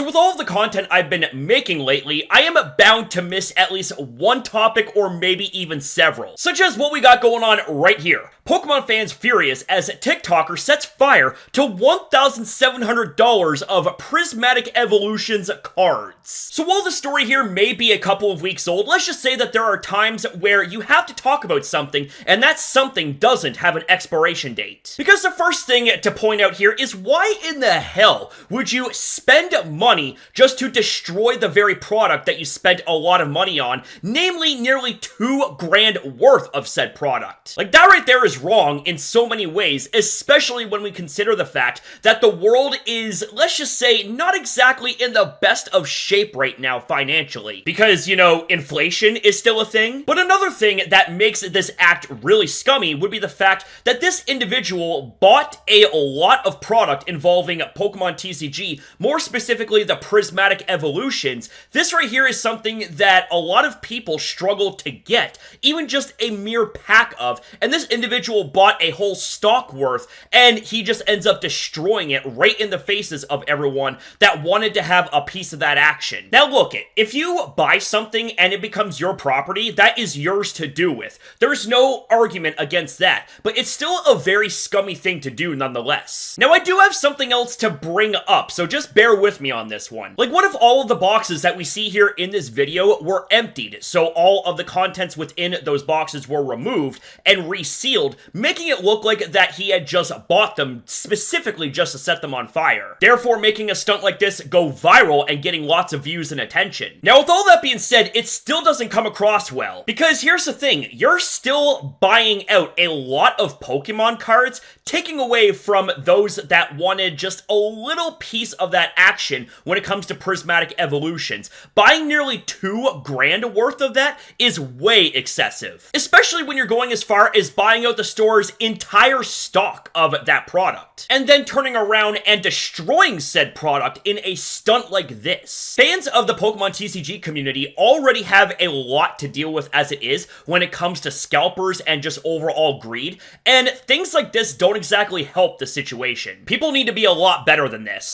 So with all of the content I've been making lately, I am bound to miss at least one topic or maybe even several, such as what we got going on right here. Pokemon fans furious as TikToker sets fire to $1,700 of Prismatic Evolutions cards. So while the story here may be a couple of weeks old, let's just say that there are times where you have to talk about something, and that something doesn't have an expiration date. Because the first thing to point out here is, why in the hell would you spend money just to destroy the very product that you spent a lot of money on, namely nearly $2,000 worth of said product? Like, that right there is wrong in so many ways, especially when we consider the fact that the world is, let's just say, not exactly in the best of shape right now financially. Because, you know, inflation is still a thing. But another thing that makes this act really scummy would be the fact that this individual bought a lot of product involving Pokemon TCG, more specifically the Prismatic Evolutions. This right here is something that a lot of people struggle to get, even just a mere pack of, and this individual bought a whole stock worth, and he just ends up destroying it right in the faces of everyone that wanted to have a piece of that action. Now look it, if you buy something and it becomes your property, that is yours to do with. There's no argument against that, but it's still a very scummy thing to do nonetheless. Now I do have something else to bring up, so just bear with me on this one. Like, what if all of the boxes that we see here in this video were emptied, so all of the contents within those boxes were removed and resealed, making it look like that he had just bought them specifically just to set them on fire, therefore making a stunt like this go viral and getting lots of views and attention. Now, with all that being said, it still doesn't come across well, because here's the thing, you're still buying out a lot of Pokemon cards, taking away from those that wanted just a little piece of that action when it comes to Prismatic Evolutions. Buying nearly $2,000 worth of that is way excessive, especially when you're going as far as buying out the store's entire stock of that product, and then turning around and destroying said product in a stunt like this. Fans of the Pokemon TCG community already have a lot to deal with as it is when it comes to scalpers and just overall greed, and things like this don't exactly help the situation. People need to be a lot better than this.